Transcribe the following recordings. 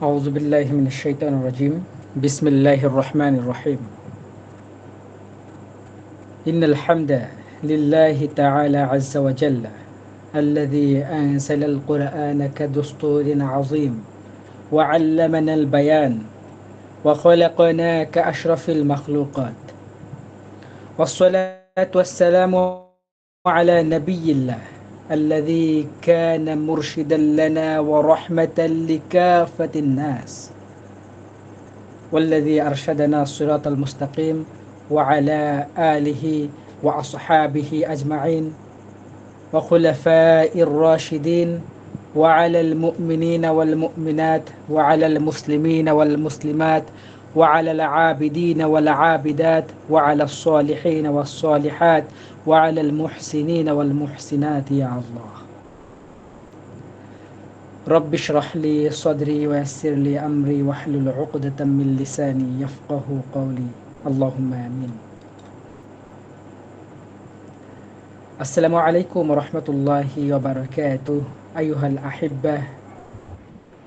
أعوذ بالله من الشيطان الرجيم. بسم الله الرحمن الرحيم. إن الحمد لله تعالى عز وجل الذي أنزل القرآن كدستور عظيم وعلمنا البيان وخلقنا كأشرف المخلوقات، والصلاة والسلام على نبي الله الذي كان مرشدا لنا ورحمة لكافة الناس، والذي أرشدنا الصراط المستقيم، وعلى آله وأصحابه أجمعين وخلفاء الراشدين، وعلى المؤمنين والمؤمنات، وعلى المسلمين والمسلمات، وعلى العابدين والعابدات، وعلى الصالحين والصالحات، وعلى المحسنين والمحسنات يا الله. رب اشرح لي صدري ويسر لي أمري واحلل عقدة من لساني يفقه قولي اللهم آمين. السلام عليكم ورحمة الله وبركاته. أيها الأحبة،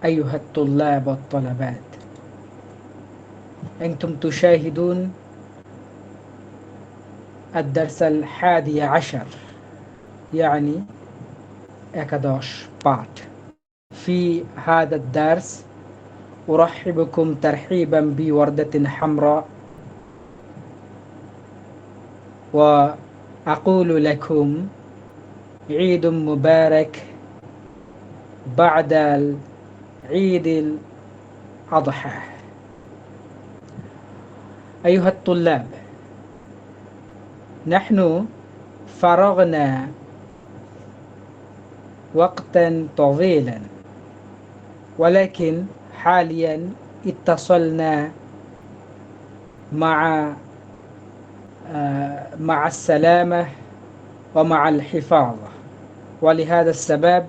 أيها الطلاب والطلبات، أنتم تشاهدون الدرس 11، يعني একাদশ পাঠ. في هذا الدرس أرحبكم ترحيبا بوردة حمراء، وأقول لكم عيد مبارك بعد عيد الأضحى. أيها الطلاب، نحن فرغنا وقتا طويلا، ولكن حاليا اتصلنا مع السلامة ومع الحفاظة، ولهذا السبب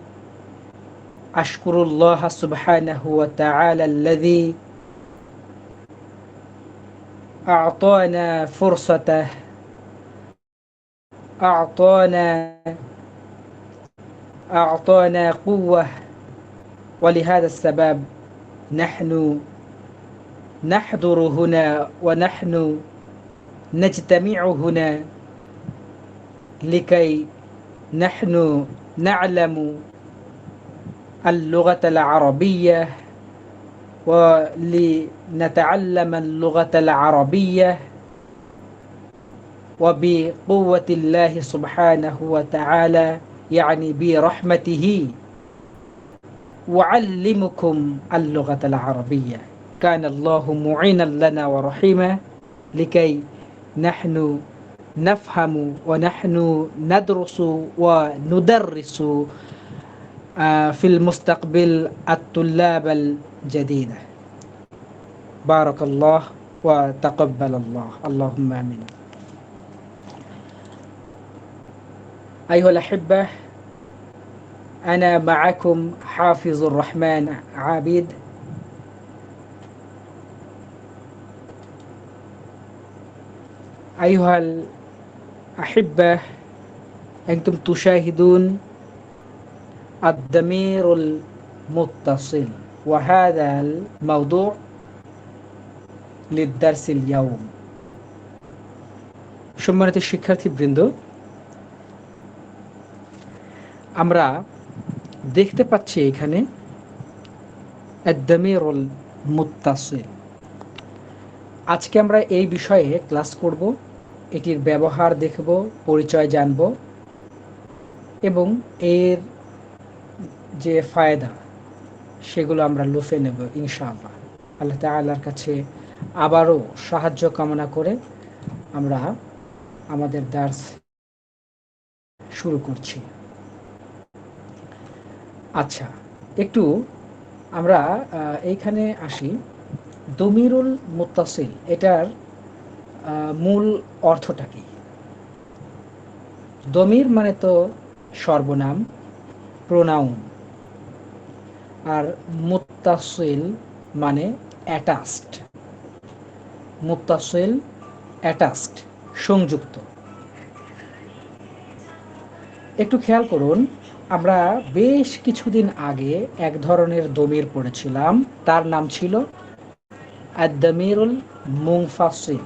أشكر الله سبحانه وتعالى الذي أعطانا فرصته، أعطانا قوة، ولهذا السبب نحن نحضر هنا ونحن نجتمع هنا لكي نحن نعلم اللغة العربية ولنتعلم اللغة العربية، وبقوة الله سبحانه وتعالى يعني برحمته أعلمكم اللغة العربية. كان الله معينا لنا ورحيما لكي نحن نفهم ونحن ندرس وندرس في المستقبل الطلاب الجديدة. بارك الله وتقبل الله، اللهم آمين. أيها الأحبة، أنا معكم حافظ الرحمن عابد. أيها الأحبة، أنتم تشاهدون الضمير المتصل، وهذا الموضوع للدرس اليوم. সম্মানিত শিক্ষার্থীবৃন্দ, আমরা দেখতে পাচ্ছি এখানে الضمير المتصل। আজকে আমরা এই বিষয়ে ক্লাস করব, এটির ব্যবহার দেখব, পরিচয় জানব এবং এর যে ফায়দা সেগুলো আমরা লুফে নেব ইনশাআল্লাহ। আল্লাহ তাআলার কাছে আবারও সাহায্য কামনা করে আমরা আমাদের দার্স শুরু করছি। আচ্ছা, একটু আমরা এইখানে আসি। দমিরুল মুত্তাসিল এটার মূল অর্থটা কি? দমির মানে তো সর্বনাম, প্রোনাউন, আর মুত্তাসিল মানে অ্যাটাচড। মুত্তাসিল অ্যাটাচড, সংযুক্ত। একটু খেয়াল করুন, আমরা বেশ কিছুদিন আগে এক ধরনের দমির পড়েছিলাম, তার নাম ছিল আদ-দামিরুল মুনফাসিল।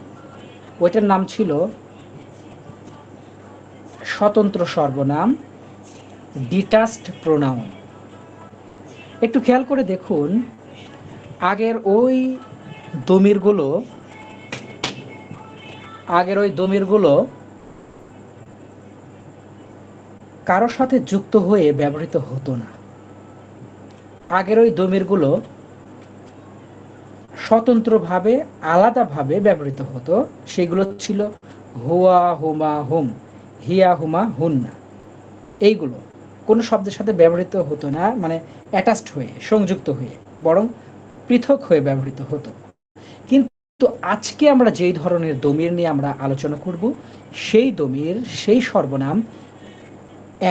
ওইটার নাম ছিল স্বতন্ত্র সর্বনাম, ডিটাচড প্রোনাউন। একটু খেয়াল করে দেখুন, আগের ওই দমিরগুলো কারো সাথে যুক্ত হয়ে ব্যবহৃত হতো না। আগের ওই দমিরগুলো স্বতন্ত্রভাবে, আলাদাভাবে ব্যবহৃত হতো। সেগুলো ছিল হুয়া, হুমা, হুম, হিয়া, হুমা, হুন্না। এইগুলো কোনো শব্দের সাথে ব্যবহৃত হতো না, মানে অ্যাটাচড হয়ে, সংযুক্ত হয়ে, বরং পৃথক হয়ে ব্যবহৃত হতো। কিন্তু আজকে আমরা যেই ধরনের দমির নিয়ে আমরা আলোচনা করব, সেই দমির, সেই সর্বনাম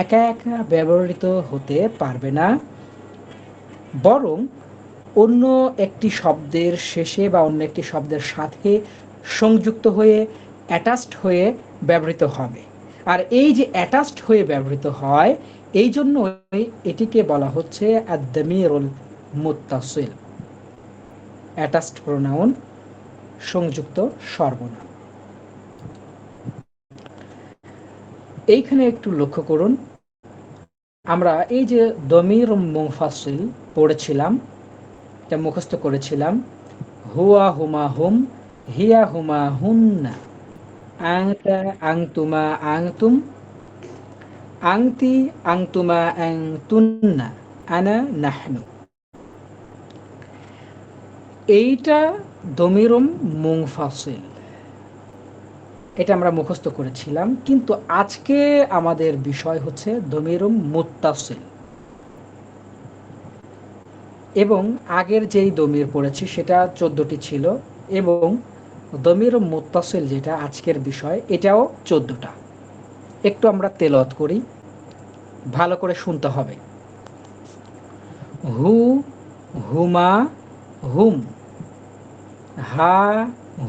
একা একা ব্যবহৃত হতে পারবে না, বরং অন্য একটি শব্দের শেষে বা অন্য একটি শব্দের সাথে সংযুক্ত হয়ে, অ্যাটাচড হয়ে ব্যবহৃত হবে। আর এই যে অ্যাটাচড হয়ে ব্যবহৃত হয়, এই জন্যই এটিকে বলা হচ্ছে আদ-দামিরুল মুত্তাসিল, অ্যাটাচড প্রোনাউন, সংযুক্ত সর্বনাম। এইখানে একটু লক্ষ্য করুন, আমরা এই যে দমির মুনফাসিল পড়েছিলাম, এটা মুখস্থ করেছিলাম, হুয়া, হুমা, হুম, হিয়া, হুমা, হুন্না, আংতা, আংতুমা, আংতুম, আংতি, আংতুমা, আংতুন্না, আনা, নাহনু। এইটা দমিরুম মুনফাসিল, এটা আমরা মুখস্থ করেছিলাম। কিন্তু আজকে আমাদের বিষয় হচ্ছে দমিরুম মুত্তাসিল। এবং আগের যেই দমির পড়েছি সেটা 14টি ছিল, এবং দমিরুম মুত্তাসিল যেটা আজকের বিষয়, এটাও 14টা। একটু আমরা তেলাওয়াত করি, ভালো করে শুনতে হবে। হু, হুমা, হুম, হা,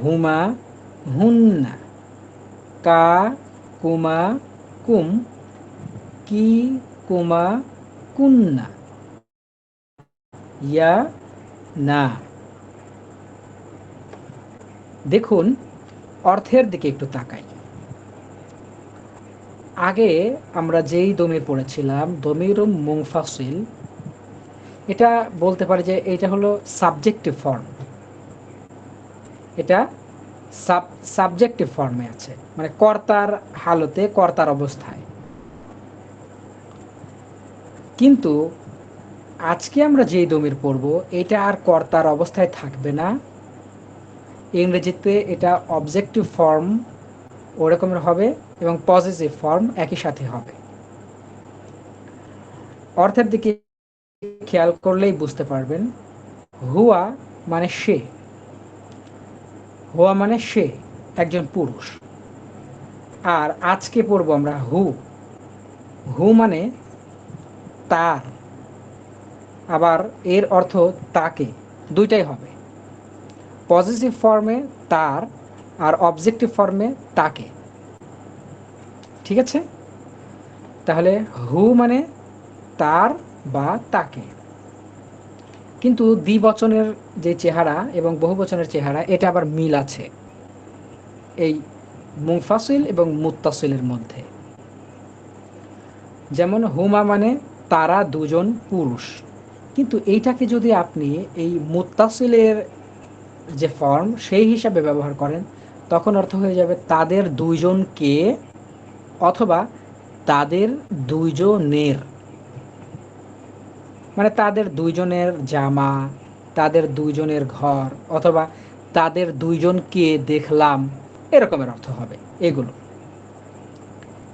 হুমা, হুন্না, কা, কুমা, কুম, কি, কুমা, কুন্না, ইয়া, না। দেখুন, অর্থের দিকে একটু তাকাই। আগে আমরা যেই দমির পড়েছিলাম, দমিরুম মুনফাসিল, এটা বলতে পারি যে এটা হলো সাবজেক্টিভ ফর্ম। এটা সাবজেক্টিভ ফর্মে আছে, মানে কর্তার হালতে, কর্তার অবস্থায়। কিন্তু আজকে আমরা যেই দমির পড়ব, এটা আর কর্তার অবস্থায় থাকবে না। ইংরেজিতে এটা অবজেক্টিভ ফর্ম ওরকমের হবে, এবং পজিটিভ ফর্ম একই সাথে হবে। অর্থের দিকে খেয়াল করলেই বুঝতে পারবেন। হুয়া মানে সে, হুয়া মানে সে, একজন পুরুষ। আর আজকে পড়ব আমরা হু, হু মানে তার, আবার এর অর্থ তাকে, দুইটাই হবে। পজিটিভ ফর্মে তার, আর অবজেক্টিভ ফর্মে তাকে। ঠিক আছে? তাহলে হু মানে তার বা তাকে। কিন্তু দ্বিবচনের যে চেহারা এবং বহুবচনের চেহারা, এটা আবার মিল আছে এই মুনফাসিল এবং মুত্তাসিলের মধ্যে। যেমন হুমা মানে তারা দুজন পুরুষ, কিন্তু এইটাকে যদি আপনি এই মুত্তাসিলের যে ফর্ম সেই হিসাবে ব্যবহার করেন, তখন অর্থ হয়ে যাবে তাদের দুইজনকে, অথবা তাদের দুইজনের, মানে তাদের দুইজনের জামা, তাদের দুইজনের ঘর, অথবা তাদের দুইজনকে দেখলাম, এরকমের অর্থ হবে এগুলো।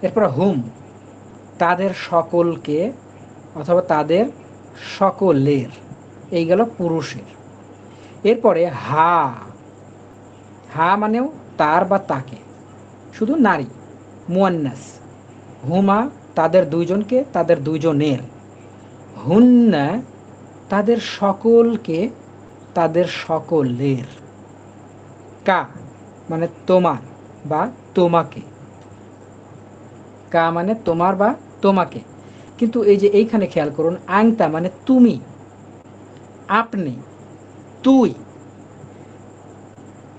এরপর হুম, তাদের সকলকে, অথবা তাদের সকলের, এই গেল পুরুষের। এরপরে হা, হা মানেও তার বা তাকে, শুধু নারী, মুয়ান্নাস। হুমা তাদের দুইজনকে, তাদের দুইজনের। হুন্না তাদের সকলকে, তাদের সকলের। কা মানে তোমার বা তোমাকে, কা মানে তোমার বা তোমাকে। কিন্তু এই যে এইখানে খেয়াল করুন, আংতা মানে তুমি, আপনি, তুই।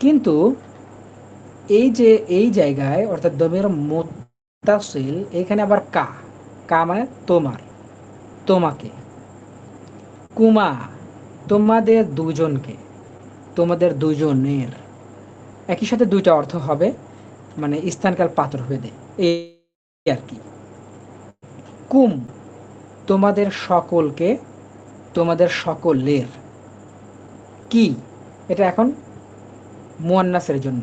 কিন্তু এই যে এই জায়গায় অর্থাৎ দমির মুত্তাসিল, এখানে আবার কা, কা মানে তোমার, তোমাকে। কুমা তোমাদের দুজনকে, তোমাদের দুজনের, একই সাথে দুইটা অর্থ হবে, মানে স্থানকাল পাত্র ভেদে, এই আর কি। কুম তোমাদের সকলকে, তোমাদের সকলের। কি এটা এখন মুয়ান্নাসের জন্য,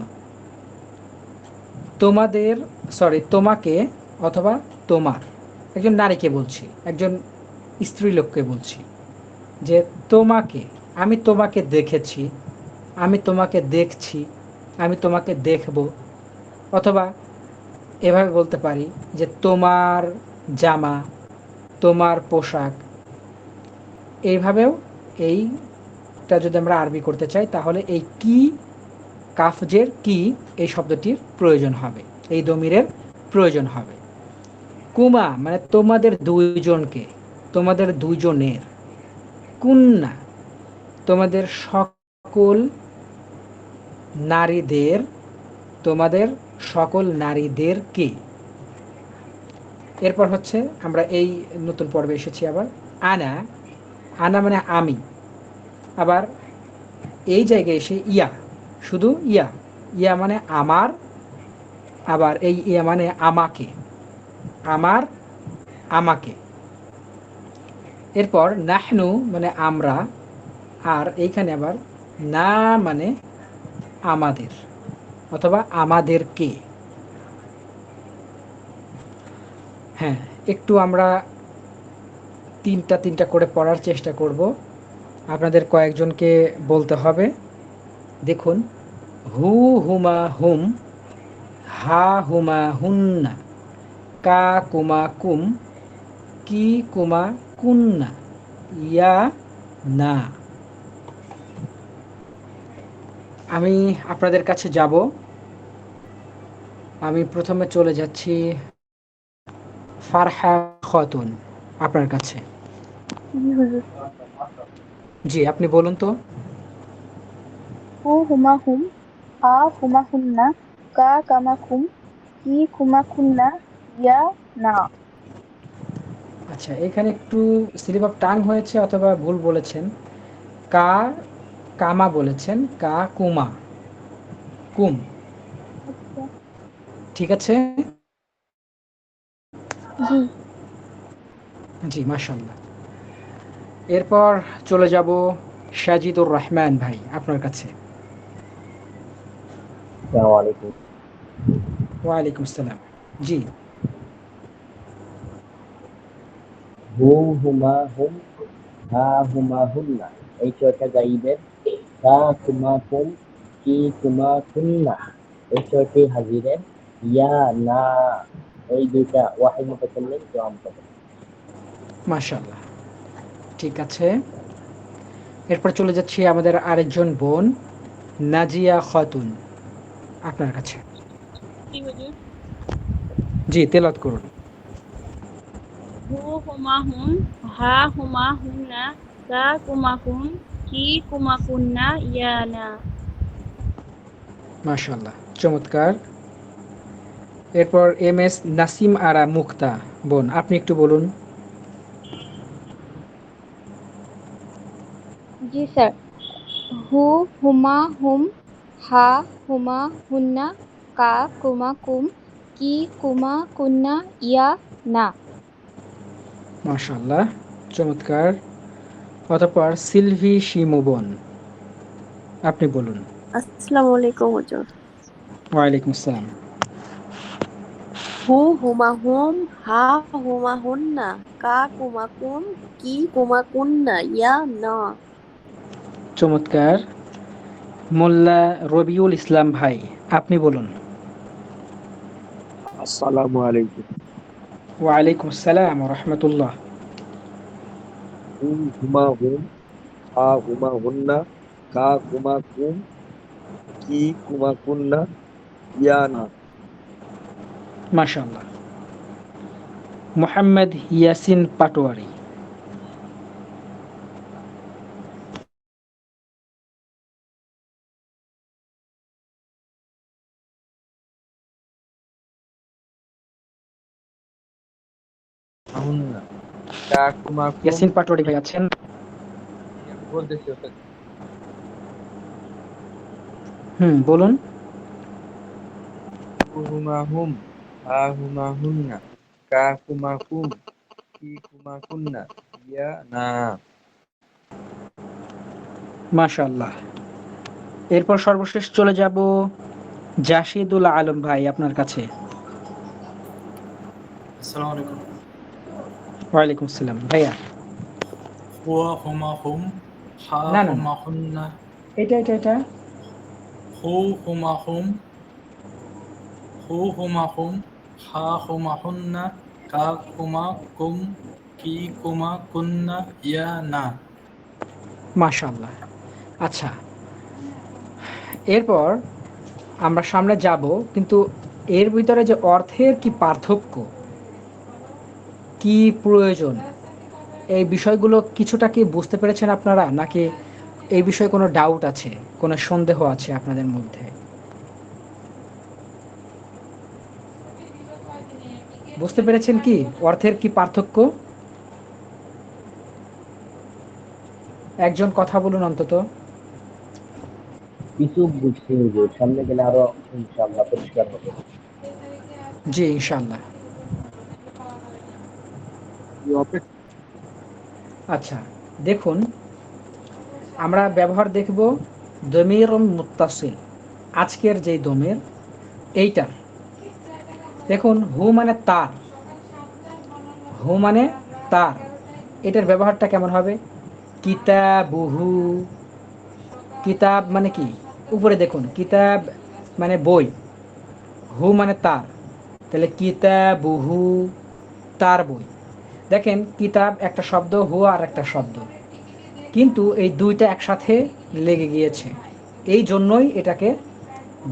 তোমাদের, সরি তোমাকে অথবা তোমার, একজন নারীকে বলছি, একজন স্ত্রীলোককে বলছি যে তোমাকে, আমি তোমাকে দেখেছি, আমি তোমাকে দেখছি, আমি তোমাকে দেখব। অথবা এভাবে বলতে পারি যে তোমার জামা, তোমার পোশাক। এইভাবেও এইটা যদি আমরা আরবি করতে চাই তাহলে এই কি, কাফজের কি, এই শব্দটির প্রয়োজন হবে, এই দমিরের প্রয়োজন হবে। কুমা মানে তোমাদের দুইজনকে, তোমাদের দুইজনের। কুন্না তোমাদের সকল নারীদের, তোমাদের সকল নারীদেরকে। এরপর হচ্ছে আমরা এই নতুন পর্বে এসেছি আবার আনা, আনা মানে আমি। আবার এই জায়গায় এসে ইয়া, শুধু ইয়া, ইয়া মানে আমার, আবার এই ইয়া মানে আমাকে, আমার, আমাকে। এরপর নাহনু মানে আমরা, আর এইখানে আবার না মানে আমাদের অথবা আমাদেরকে। হ্যাঁ, একটু আমরা তিনটা তিনটা করে পড়ার চেষ্টা করব, আপনাদের কয়েকজনকে বলতে হবে। দেখুন, হু হুমা হুম, হা হুমা হুন্না, কা কুমা কুম, কি কুমা কুন্না, ইয়া না। আমি আপনাদের কাছে যাব। আমি প্রথমে চলে যাচ্ছি ফারহা খাতুন আপনার কাছে। জি হুজুর। জি, আপনি বলুন তো। হু হুমা হুম, হা হুমা হুন্না, কা কামা কুম, কি কুমা কুন্না, ইয়া না। আচ্ছা, এখানে একটু স্লিপ অফ টাং হয়েছে অথবা ভুল বলেছেন। কা কামা বলেছেন, কা কুমা কুম। আচ্ছা। ঠিক আছে। জি। জি, মাশাল্লাহ। এরপর চলে যাব সাজিদুর রহমান ভাই আপনার কাছে। আসসালামু আলাইকুম। ওয়ালাইকুম আসসালাম। জি। হু হুমা হুম, হা হুমা হুন্না, এই ছয়টা গাইবের। কা কুমা কুম, কি কুমা কুন্না, এই ছয়টি হাজিরের। ইয়া না, এই দুইটা ওয়াহিদ মুতাকাল্লিম জওয়াম হবে। মাশাল্লাহ, ঠিক আছে। এরপর চলে যাচ্ছি আমাদের আরেকজন বোন নাজিয়া খাতুন আপনার কাছে। জি হুজুর। জি, তেলাওয়াত করুন। হু হুমা হুম, হা হুমা হুন্না, কা কুমা কুম, কি কুমা কুন্না, ইয়া না। মাশাল্লাহ, চমৎকার। এরপর এম এস নাসিম আরা মুক্তা বোন, আপনি একটু বলুন। জি স্যার। হু হুমা হুম, হা হুমা হুন্না, কা কুমা কুম, কি কুমা কুন্না, ইয়া না। মাশাল্লাহ, চমৎকার। অতঃপর সিলভি শিমু বোন, আপনি বলুন। আসসালামু আলাইকুম হুজুর। ওয়ালাইকুম আসসালাম। হু হুমা হুম, হা হুমা হুন্না, কা কুমা কুম, কি কুমা কুন্না, ইয়া না। চমৎকার। মোল্লা রবিউল ইসলাম ভাই, আপনি বলুন। আসসালামু আলাইকুম। ওয়ালাইকুম আসসালাম রহমতুল্লাহ। হুম হুমা হুম, হা হুমা হুন্না, কা কুমা কুম, কি কুমা কুন্না, ইয়া না। মাশাল্লাহ। মোহাম্মদ ইয়াসিন পাটোয়ারি। হুন্না কাকুমাকুম। ইয়াসিন পাটোয়ারি ভাই আছেন? আমি বলতেছি ওটা। বলুন। হুমাহুম হা হুমাহুন্না কাকুমাকুম কি কুমাকুন্না ইয়া না। মাশাআল্লাহ। এরপর সর্বশেষ চলে যাব জাশিদুল আলম ভাই আপনার কাছে। আসসালামু আলাইকুম। ওয়ালাইকুম আসসালাম ভাইয়া। হুয়া হুমা হুম, হা না না না, হুমা হুন্না, এটা হু হুমা হুম, হু হুমা হুম, হা হুমা হুন্না, কা কুমা কুম, কি কুমা কুন্না, ইয়া না। মাশাআল্লাহ। আচ্ছা, এরপর আমরা সামনে যাব, কিন্তু এর ভিতরে যে অর্থের কি পার্থক্য, কি প্রয়োজন, এই বিষয়গুলো কিছুটা কি বুঝতে পেরেছেন আপনারা, নাকি এই বিষয়ে কোনো ডাউট আছে, কোনো সন্দেহ আছে আপনাদের মধ্যে? বুঝতে পেরেছেন কি অর্থের কি পার্থক্য? একজন কথা বলুন অন্তত। কিছু বুঝছি হুজুর, সামনে গেলে আরো ইনশাআল্লাহ পরিষ্কার হবে। জি ইনশাআল্লাহ। আচ্ছা, দেখুন, আমরা ব্যবহার দেখব দমির মুত্তাসিল, আজকের যেই দমির এইটা। দেখুন, হু মানে তার, হু মানে তার, এটার ব্যবহারটা কেমন হবে? কিতাবুহু, কিতাব মানে কি? উপরে দেখুন, কিতাব মানে বই, হু মানে তার, তাহলে কিতাবুহু, তার বই। দেখেন, কিতাব একটা শব্দ, হু আর একটা শব্দ, কিন্তু এই দুইটা একসাথে লেগে গিয়েছে, এই জন্যই এটাকে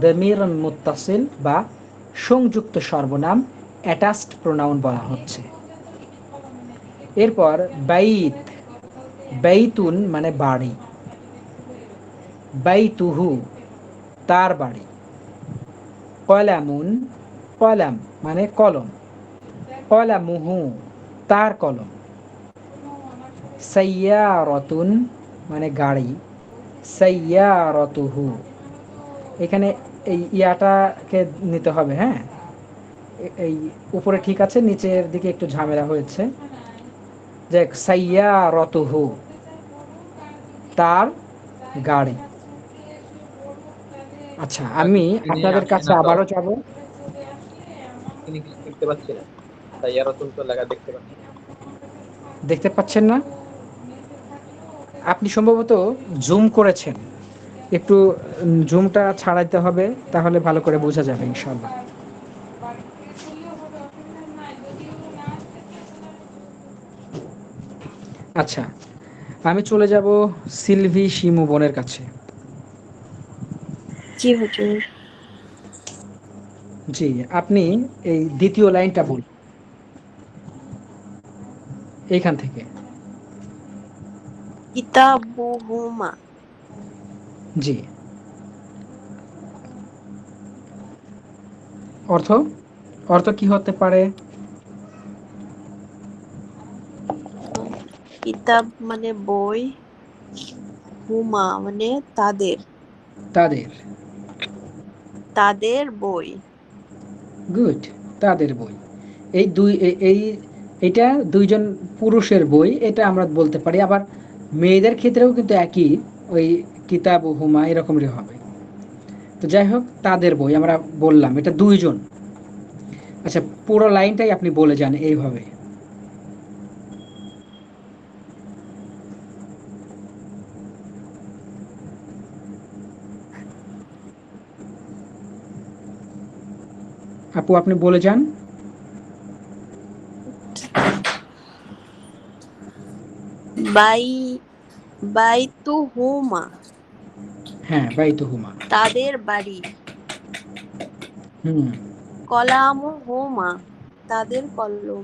দমির মুত্তাসিল বা সংযুক্ত সর্বনাম, অ্যাটাচড প্রোনাউন বলা হচ্ছে। এরপর বাইত, বাইতুন মানে বাড়ি, বাইতুহু তার বাড়ি, কলামুন, কলাম মানে কলম, কলামুহু তার কলম, সাইয়ারাতুন মানে গাড়ি, সাইয়ারাতুহু। এখানে এই ইয়াটাকে নিতে হবে, হ্যাঁ, এই উপরে ঠিক আছে, নিচের দিকে একটু ঝামেলা হয়েছে। যে সাইয়ারাতুহু তার গাড়ি। আচ্ছা, আমি স্ক্রিনে আপনাদের আসছে কাছে না তো, আবারও যাব। স্ক্রিনে কিছু দেখতে পাচ্ছি না। সাইয়ারাতুন তো লেখা দেখতে পাচ্ছি না। দেখতে পাচ্ছেন না? আপনি সম্ভবত জুম করেছেন, একটু জুমটা ছাড়াইতে হবে, তাহলে ভালো করে বোঝা যাবে ইনশাআল্লাহ। আচ্ছা, আমি চলে যাব সিলভি শিমু বোনের কাছে। জি হুজুর। জি, আপনি এই দ্বিতীয় লাইনটা বলুন এইখান থেকে। কিতাবুহুমা, জি, অর্থ, অর্থ কি হতে পারে? কিতাব মানে বই, হুমা মানে তাদের, তাদের, তাদের বই। গুড, তাদের বই। এই দুই এই এটা দুইজন পুরুষের বই, এটা আমরা বলতে পারি। আবার মেয়েদের ক্ষেত্রেও কিন্তু একই, ওই কিতাব হুমা এরকমই হবে। তো যাই হোক, তাদের বই আমরা বললাম, এটা দুইজন। আচ্ছা, পুরো লাইনটাই আপনি বলে যান এইভাবে। আপু আপনি বলে যান। বাই, বাইতুহুমা হ্যাঁ, বাইতু হুমা। তাদের বাড়ি, হুম, কলামুহুমা তাদের কলম,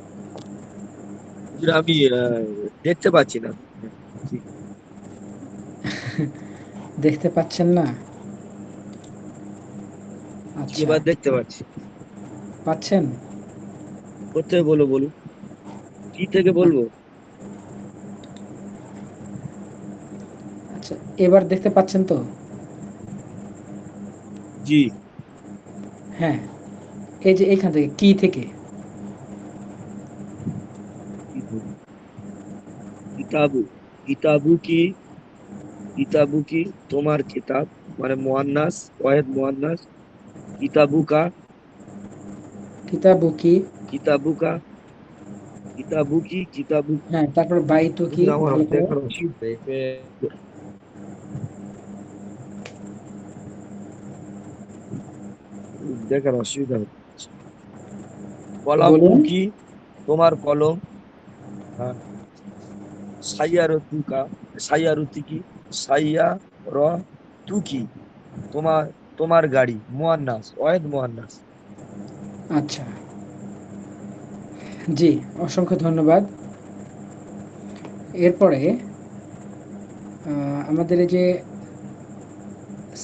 আমি দেখতে পাচ্ছি না। দেখতে পাচ্ছেন না? আচ্ছা, এবার দেখতে পাচ্ছি। পাচ্ছেন? কোথায় বলো, বলুন, কি থেকে বলবো? আচ্ছা, এবার দেখতে পাচ্ছেন তো? জি। হ্যাঁ, এই যে এইখান থেকে, কি থেকে? কিতাবু, কিতাবু কি, কিতাবু কি তোমার কিতাব, মানে মুয়ান্নাস, ওয়াহিদ মুয়ান্নাস। কিতাবুকা, কিতাবুকি। কিতাবুকা, কিতাবু কি, কিতাবু, হ্যাঁ, তারপর বাইতু কি, আমার ভালো করে। দেখার অসুবিধা দেখার অসুবিধা হচ্ছে। কলামু বলুন। কি তোমার কলম। হ্যাঁ। সাইয়ারতুকা, সাইয়ারুতি কি, সাইয়া র তু কি তোমার, তোমার গাড়ি, মুয়ান্নাস, ওয়াহিদ মুয়ান্নাস। আচ্ছা, জি, অসংখ্য ধন্যবাদ। এরপরে আমাদের এই যে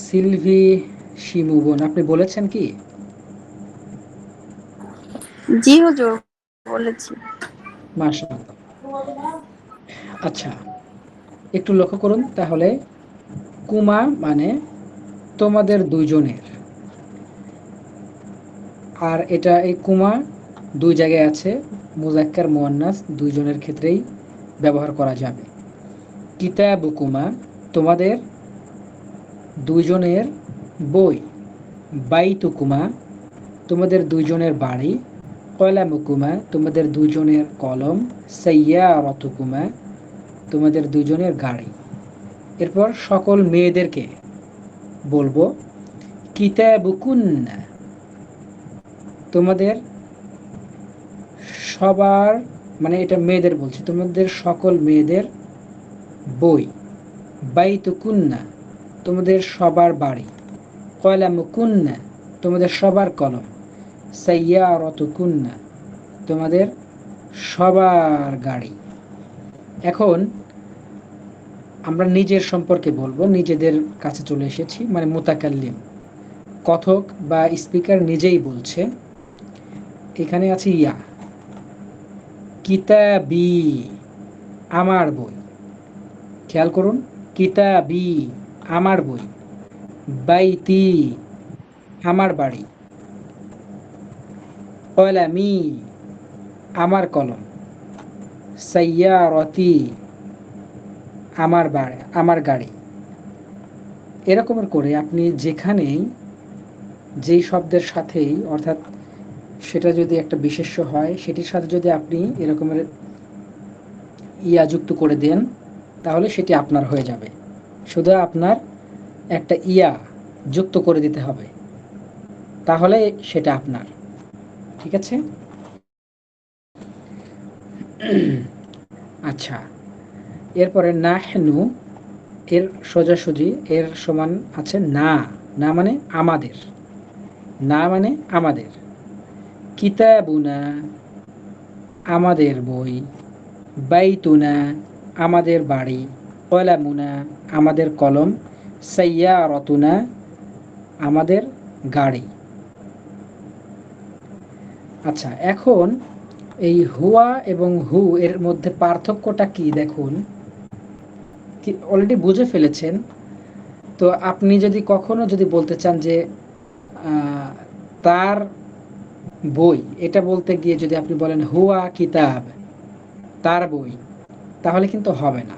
সিলভি শিমু বোন, আপনি বলেছেন কি? জি হুজুর, বলেছি। মাশাআল্লাহ। আচ্ছা, একটু লক্ষ্য করুন তাহলে। কুমা মানে তোমাদের দুইজনের, আর এটা এই কুমা দুই জায়গায় আছে, মুজাক্কার মুয়ান্নাস দুইজনের ক্ষেত্রেই ব্যবহার করা যাবে। কিতাবুকুমা তোমাদের দুইজনের বই, বাইতুকুমা তোমাদের দুইজনের বাড়ি, কলামুকুমা তোমাদের দুইজনের কলম, সাইয়ারাতুকুমা তোমাদের দুইজনের গাড়ি। এরপর সকল মেয়েদেরকে বলবো কিতাবুকুন্না তোমাদের সবার, মানে এটা মেয়েদের বলছি, তোমাদের সকল মেয়েদের বই, বাইতুকুন্না তোমাদের সবার বাড়ি, কলামুকুন্না তোমাদের সবার কলম, সাইয়ারাতুকুন্না তোমাদের সবার গাড়ি। এখন আমরা নিজের সম্পর্কে বলবো, নিজেদের কাছে চলে এসেছি, মানে মুতাকাল্লিম, কথক বা স্পিকার নিজেই বলছে। এখানে আছে ইয়া, কিতাবি আমার বই, খেয়াল করুন, কিতাবি আমার বই, বাইতি আমার বাড়ি, কলামি আমার কলম, সাইয়ারতি আমার গাড়ি। এরকমের করে আপনি যেখানেই যেই শব্দের সাথেই, অর্থাৎ সেটা যদি একটা বিশেষ্য হয় সেটির সাথে যদি আপনি এরকমের ইয়া যুক্ত করে দেন তাহলে সেটি আপনার হয়ে যাবে। শুধু আপনার একটা ইয়া যুক্ত করে দিতে হবে, তাহলে সেটা আপনার। ঠিক আছে? আচ্ছা, এরপরে নাহনু এর সোজাসুজি এর সমান আছে না। না মানে আমাদের, না মানে আমাদের। কিতাবুনা আমাদের বই, বাইতুনা আমাদের বাড়ি, কলামুনা আমাদের কলম, সাইয়ারাতুনা আমাদের গাড়ি। আচ্ছা, এখন এই হুয়া এবং হু এর মধ্যে পার্থক্যটা কি দেখুন। অলরেডি বুঝে ফেলেছেন তো। আপনি যদি কখনো যদি বলতে চান যে তার বই, এটা বলতে গিয়ে যদি আপনি বলেন হুয়া কিতাব, তার বই, তাহলে কিন্তু হবে না।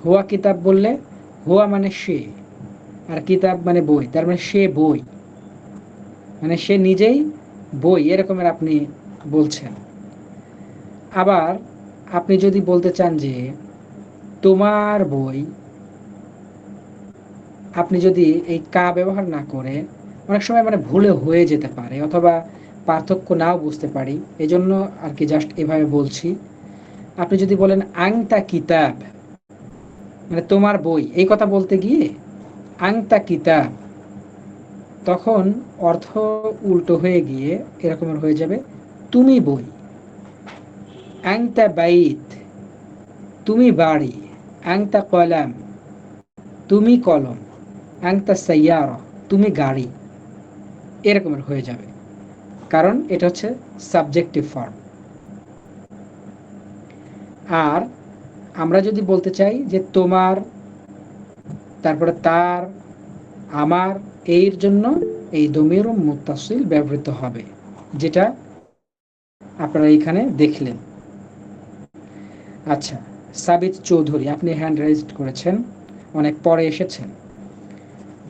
হুয়া কিতাব বললে হুয়া মানে সে, আর কিতাব মানে বই, তার মানে সে বই, মানে সে নিজেই বই, এরকমের আপনি বলছেন। আবার আপনি যদি বলতে চান যে তোমার বই, আপনি যদি এই কা ব্যবহার না করে, অনেক সময় মানে ভুলে হয়ে যেতে পারে অথবা পার্থক্য নাও বুঝতে পারি, এজন্য আর কি জাস্ট এভাবে বলছি। আপনি যদি বলেন আংতা কিতাব, মানে তোমার বই, এই কথা বলতে গিয়ে আংতা কিতাব, তখন অর্থ উল্টো হয়ে গিয়ে এরকমের হয়ে যাবে তুমি বই। আংতা বাইত, তুমি বাড়ি। আংতা কলাম, তুমি কলম। আংতা সাইয়ারা, তুমি গাড়ি। এরকমের হয়ে যাবে, কারণ এটা হচ্ছে সাবজেক্টিভ ফর্ম। আর আমরা যদি বলতে চাই যে তোমার, তারপরে তার, আমার, এর জন্য এই দমির মুত্তাসিল ব্যবহৃত হবে, যেটা আপনারা এখানে দেখলেন। আচ্ছা, সাবিত চৌধুরী, আপনি হ্যান্ড রেজড করেছেন, অনেক পরে এসেছেন।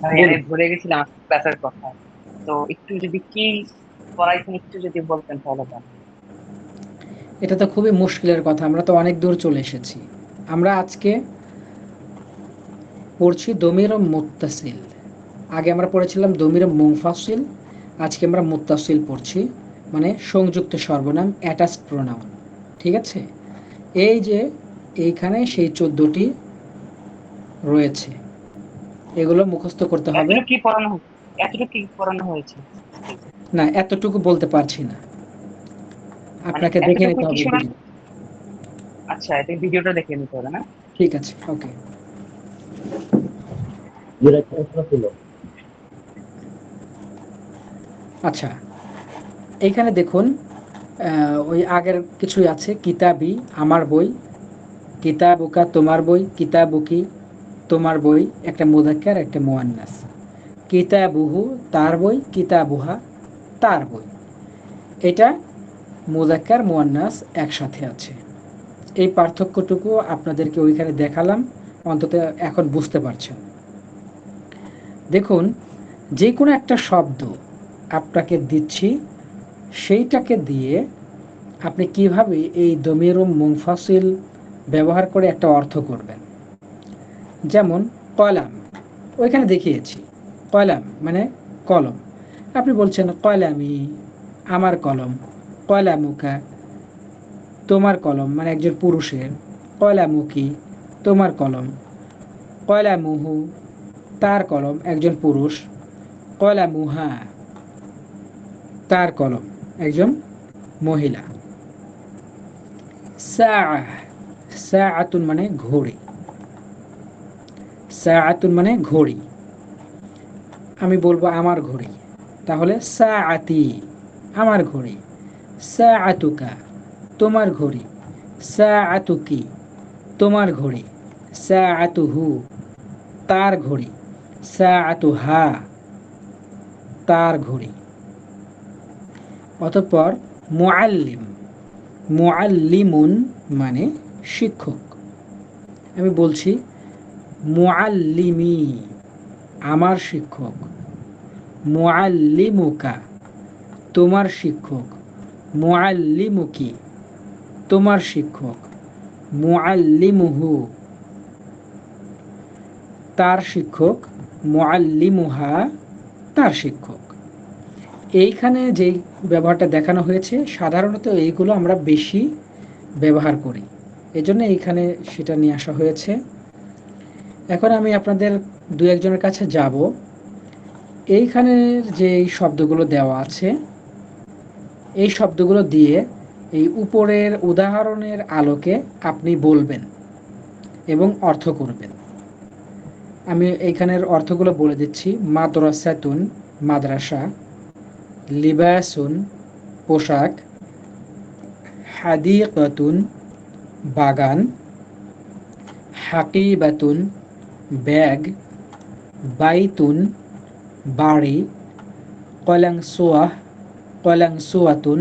ভাই আমি বলুন। ভুলে গেছিলাম ক্লাসের কথা, তো একটু যদি কি পড়াইছেন একটু যদি বলতেন তাহলে ভালো। এটা তো খুবই মুশকিলের কথা, আমরা তো অনেক দূর চলে এসেছি। আমরা আজকে পড়ছি দমির মুত্তাসিল। আগে আমরা পড়েছিলাম দমির মুনফাসিল, আজকে আমরা মুত্তাসিল পড়ছি, মানে সংযুক্ত সর্বনাম, অ্যাটাচড প্রোনাউন। ঠিক আছে, এই যে এইখানে সেই 14টি রয়েছে, এগুলো মুখস্থ করতে হবে। এতটুকু কি পড়ানো এতটুকু কি পড়ানো হয়েছে? না, এতটুকু বলতে পারছি না, মানে আপনাকে দেখে এতটুকু নিতে কি হবে শোনা? ভিডিও। আচ্ছা, এটা ভিডিওটা দেখে নিতে হবে না? ঠিক আছে, ওকে। যেটা প্রশ্ন ছিল আচ্ছা, এইখানে দেখুন, ওই আগের কিছুই আছে। কিতাবি, আমার বই। কিতাবুকা, তোমার বই। কিতাবুকি, তোমার বই। একটা মুযাক্কার, একটা মুয়ান্নাস। কিতাবুহু, তার বই। কিতাবুহা, তার বই। এটা মুযাক্কার মুয়ান্নাস একসাথে আছে। এই পার্থক্যটুকু আপনাদেরকে ওইখানে দেখালাম, অন্তত এখন বুঝতে পারছেন। দেখুন, যে কোনো একটা শব্দ আপনাকে দিচ্ছি, সেইটাকে দিয়ে আপনি কিভাবে এই দমির মুনফাসিল ব্যবহার করে একটা অর্থ করবেন। যেমন কলাম, ওইখানে দেখিয়েছি। কলাম মানে কলম। আপনি বলছেন কলামি, আমার কলম। কলামুকা, তোমার কলম, মানে একজন পুরুষের। কলামুকি, তোমার কলম। কলামুহু, তার কলম, একজন পুরুষ। কলামুহা, তার কলম, একজন মহিলা। সাআহ, সাআতুন মানে ঘড়ি। সাআতুন মানে ঘড়ি। আমি বলবো আমার ঘড়ি, তাহলে সাআতি, আমার ঘড়ি। সাআতুকা, তোমার ঘড়ি। সাআতুকি, তোমার ঘড়ি। সাআতুহু, তার ঘড়ি। সাআতুহা, তার ঘড়ি। অতঃপর মুআল্লিম, মুআল্লিমুন মানে শিক্ষক। আমি বলছি মুআল্লিমি, আমার শিক্ষক। মুআল্লিমুকা, তোমার শিক্ষক। মুআল্লিমুকি, তোমার শিক্ষক। মুআল্লিমুহু, তার শিক্ষক। মুআল্লিমুহা, তার শিক্ষক। এইখানে যে ব্যবহারটা দেখানো হয়েছে, সাধারণত এইগুলো আমরা বেশি ব্যবহার করি, এজন্য এইখানে সেটা নিয়ে আসা হয়েছে। এখন আমি আপনাদের দু একজনের কাছে যাব। এইখানে যে শব্দগুলো দেওয়া আছে, এই শব্দগুলো দিয়ে এই উপরের উদাহরণের আলোকে আপনি বলবেন এবং অর্থ করবেন। আমি এইখানের অর্থগুলো বলে দিচ্ছি। মাদ্রাসাতুন, মাদ্রাসা। লিবাসুন, পোশাক। হাদিকাতুন, বাগান। হাকিবাতুন, ব্যাগ। বাইতুন, বাড়ি। কলাংসুয়াহ, কলাংসুয়াতুন,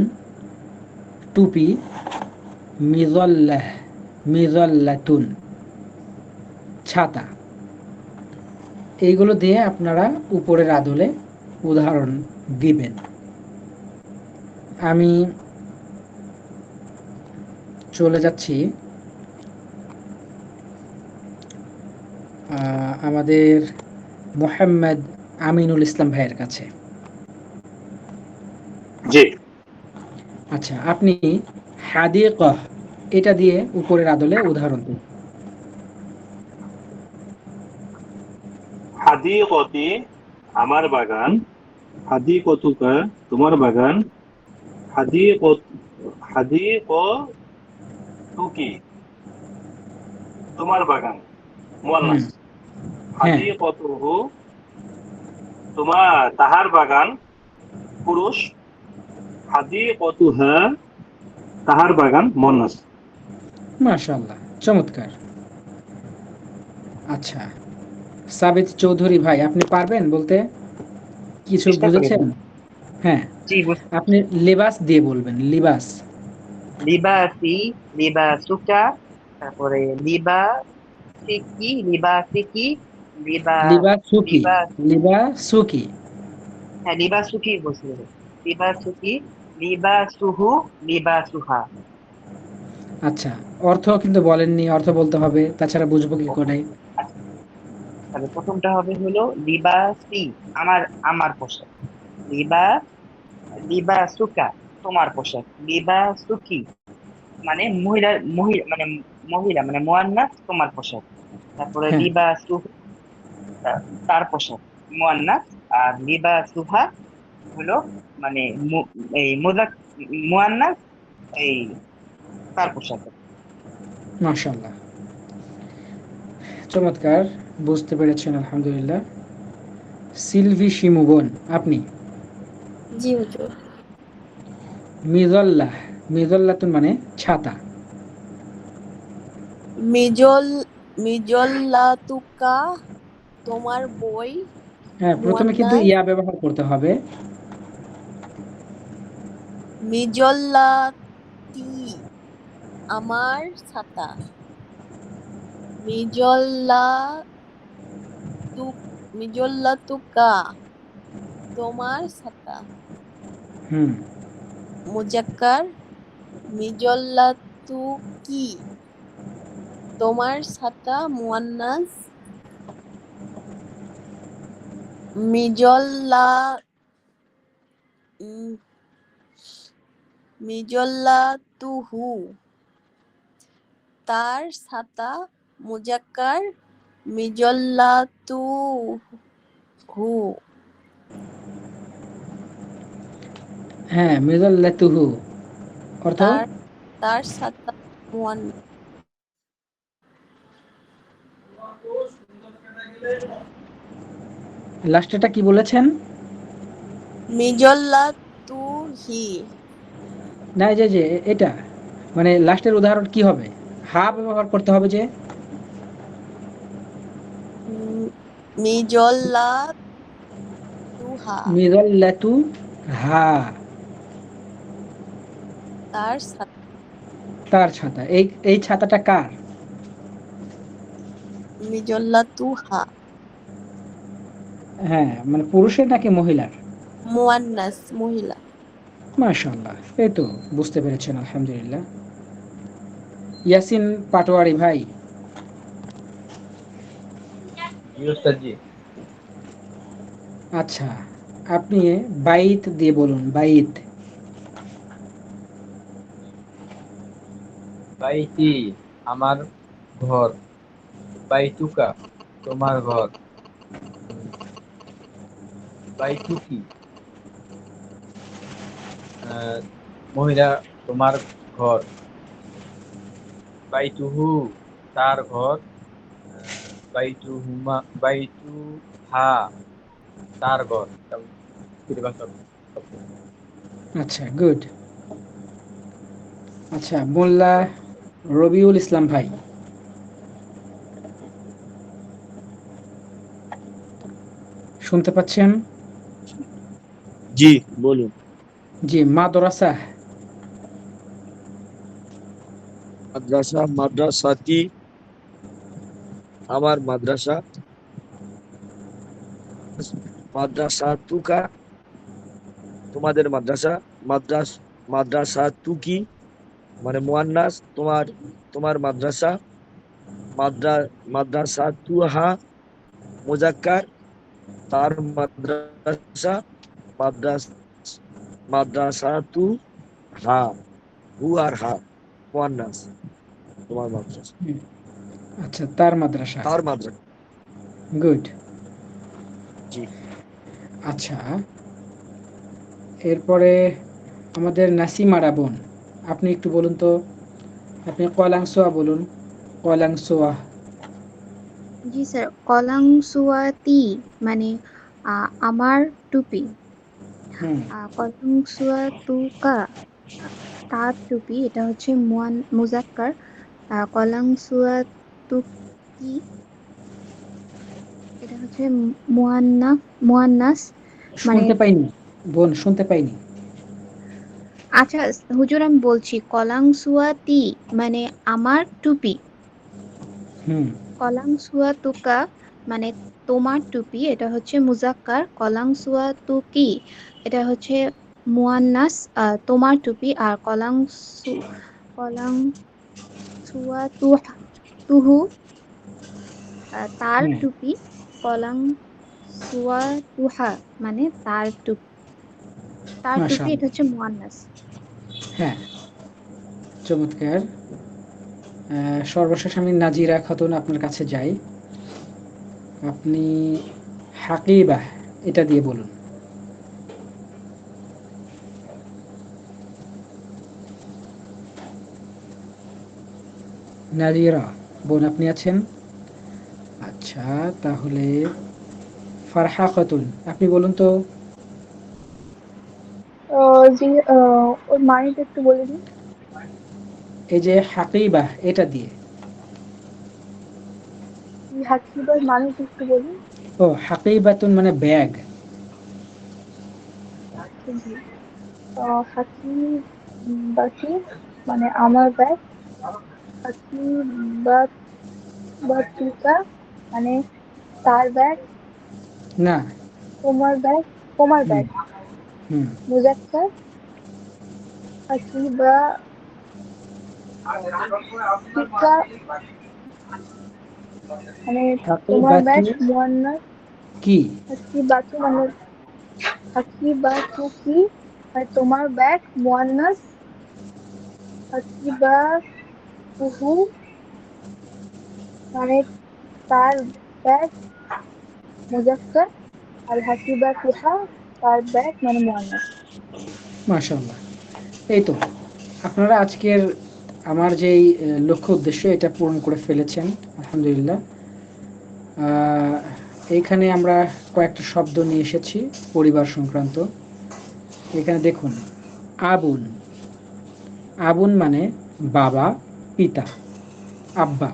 টুপি। মিজল্লাহ, মিজল্লাতুন, ছাতা। এইগুলো দিয়ে আপনারা উপরের আদলে উদাহরণ দিবেন। আমি চলে যাচ্ছি আমাদের মোহাম্মদ আমিনুল ইসলাম ভাইয়ের কাছে। জি, আচ্ছা, আপনি হাদিকাহ এটা দিয়ে উপরের আদলে উদাহরণ দিন। হাদিকতি, আমার বাগান। হাদিকতুকা, তোমার বাগান। হাদিকত, হাদিকতুকা, তুকি তোমার বাগান হুম মুয়ান্নাস হ্যাঁ হাদিকতুহু তাহার বাগান পুরুষ হাদিকতুহা তাহার বাগান মুয়ান্নাস। মাশাআল্লাহ, চমৎকার। আচ্ছা, সাবিত চৌধুরী ভাই, আপনি পারবেন বলতে? কিছু চেষ্টা করি বুঝেছেন? ভাই। হ্যাঁ, জি, বুঝতে আপনি লিবাস দিয়ে বলবেন, লিবাস। লিবাসি, লিবাসুকা, তারপরে লিবাসিকি, লিবা লিবাসুকি, লিবা লিবাসুকি। হ্যাঁ, লিবাসুকি বলছিল। লিবাসুকি, লিবাসুহু, লিবাসুহা। আচ্ছা, অর্থ কিন্তু বলেননি, অর্থ বলতে হবে, তাছাড়া বুঝবো কি ও, করে? আচ্ছা, তাহলে প্রথমটা হবে হলো লিবাসি, আমার আমার পোশাক। লিবা লিবাসুকা, তোমার পোশাক। লিবাসুকি মানে মানে মহিলা মানে মুয়ান্নাস, তোমার পোশাক। তারপরে হ্যাঁ, লিবাসুহু, তার পোশাক, মুয়ান্নাস। আর লিবাসুহা হলো মানে এই মুয়ান্নাস, এই তার পোশাক। মাশাআল্লাহ, চমৎকার, বুঝতে পেরেছেন আলহামদুলিল্লাহ। সিলভি শিমুবন, আপনি? জি হুজুর। মিজল্লাহ, মিজল্লাতুন মানে ছাতা। মিজল মিজল্লাতুকা, তোমার বই। হ্যাঁ, প্রথমে কিন্তু মুয়ান্নাস, ইয়া ব্যবহার করতে হবে। মিজল্লাতি, আমার ছাতা। মিজল্লাতু মিজল্লাতুকা, তোমার ছাতা। হুম মুজাক্কার, মিজল্লাতুকি, তোমার ছাতা। মুয়ান্নাস, মিজল্লা উম, মিজল্লাতুহু, তার ছাতা। মুজাক্কার, মিজল্লাতুহু, হ্যাঁ, মিজল্লাতুহু অর্থ? তার তার ছাতা। মুয়ান্নাস, লাস্টেটা কি বলেছেন? মিজল্লাতুহি। না, এই যে এটা মানে লাস্টের উদাহরণ কি হবে? হা ব্যবহার করতে হবে যে। মিজল্লাতুহা, মিজল্লাতু হা, তার ছাতা। তার ছাতা। এই এই ছাতাটা কার? মিজল্লাতুহা, হ্যাঁ, মানে পুরুষের নাকি মহিলার? মুয়ান্নাস, মহিলা। মাশাআল্লাহ, এই তো বুঝতে পেরেছেন আলহামদুলিল্লাহ। ইয়াসিন পাটোয়ারি ভাই, জি ওস্তাদ জি। আচ্ছা, আপনি বাইত দিয়ে বলুন, বাইত। বাইতি, আমার ঘর। বাইতুকা, তোমার ঘর। উম, বাইতুকি, মহিলা, তোমার ঘর। বাইতুহু, তার ঘর। বাইতুহা, তার ঘর। ইতিবাচক শব্দ। আচ্ছা, গুড। আচ্ছা, মোল্লা রবিউল ইসলাম ভাই, শুনতে পাচ্ছেন? জি বলুন। জি, মাদ্রাসা। মাদ্রাসা, মাদ্রাসাতি, আমার মাদ্রাসা। মাদ্রাসাতুকা, তোমাদের মাদ্রাসা। মাদ্রাস মাদ্রাসাতুকি মানে মুয়ান্নাস, তোমার মাদ্রাসা। মাদ্রা মাদ্রাসাতুহা মুজাক্কার, তার মাদ্রাসা। মাদ্রাস মাদ্রাসাতু হা, হু আর হা মুয়ান্নাস, তোমার মাদ্রাসা। হুম, আচ্ছা, তার মাদ্রাসা। তার মাদ্রাসা। গুড। জি। আচ্ছা, এরপরে আমাদের নাসিমা রাবণ, আপনি একটু বলুন তো, আপনি কলাংসোয়া বলুন। কলাংসোয়া। জি স্যার, কলাংসুয়াতি মানে আমার টুপি। হুম। কলাংসুয়াতুকা তার টুপি, এটা হচ্ছে মুজাক্কার। কলাংসুয়াতুকি এটা হচ্ছে মুয়ান্নাস মানে। শুনতে পাইনি বোন, শুনতে পাইনি। আচ্ছা হুজুর, আমি বলছি কলাংসুয়াতি মানে আমার টুপি। হুম। কলাংসুয়াতুকা মানে তোমার টুপি, এটা হচ্ছে মুজাক্কার। কলাংসুয়াতুকি এটা হচ্ছে মুয়ান্নাস, তোমার টুপি। আর কলাংসুয়াতুহু তার হুম। টুপি। কলাংসুয়াতুহা মানে তার টুপি। এটা মাশাআল্লাহ। হচ্ছে মুয়ান্নাস। হ্যাঁ, চমৎকার। সর্বশেষ আমি নাজিরা খাতুন আপনার কাছে যাই। আপনি হাকিবাহ এটা দিয়ে বলুন। নাজিরা বোন, আপনি আছেন? আচ্ছা, তাহলে ফারহা খাতুন আপনি বলুন তো। জি, ওর মানেটা একটু বলে দিন। এই যে হাকিবাহ এটা দিয়ে। হাকিবার মানেটা একটু বলুন। ও, হাকিবাতুন মানে ব্যাগ। জি, হাকি বাকি মানে আমার ব্যাগ। হাকি বাতুকা মানে তার ব্যাগ। না। তোমার ব্যাগ, তোমার হুম। ব্যাগ। হুম। মুজাক্কার। হাকি বা তুকা মানে তোমার হাকিবাতু ব্যাগ মুয়ান্নাস। কি? হাকি বাতু মানে হাকি বাতু কি মানে তোমার ব্যাগ মুয়ান্নাস। হাকি বা তুহু মানে তার ব্যাগ মুজাক্কার। আর হাসিবা তুহা তার ব্যাগ মানে মুয়ান্নাস। মাশাআল্লাহ। এই তো, আপনারা আজকের আমার যেই লক্ষ্য উদ্দেশ্য এটা পূরণ করে ফেলেছেন আলহামদুলিল্লাহ। এইখানে আমরা কয়েকটা শব্দ নিয়ে এসেছি পরিবার সংক্রান্ত। এখানে দেখুন, আবুন। আবুন মানে বাবা, পিতা, আব্বা।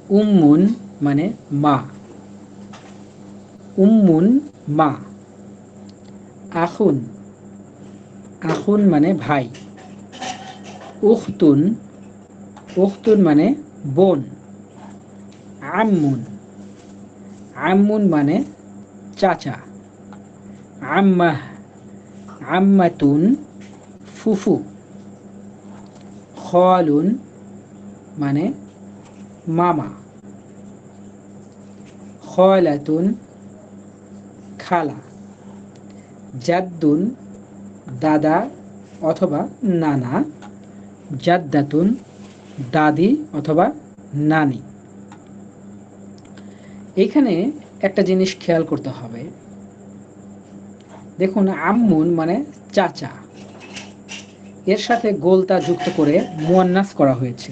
উম্মুন মানে মা। উম্মুন মা। আখুন। আখুন মানে ভাই। উখতুন। উখতুন মানে বোন। আম্মুন। আম্মুন মানে চাচা। আম্মাহ। আম্মাতুন ফুফু। খালুন মানে মামা। খালাতুন খালা। জাদ্দুন দাদা অথবা নানা। জাদ্দাতুন দাদি অথবা নানি। এখানে একটা জিনিস খেয়াল করতে হবে। দেখুন, আম্মুন মানে চাচা, এর সাথে গোলতা যুক্ত করে মুয়ান্নাস করা হয়েছে।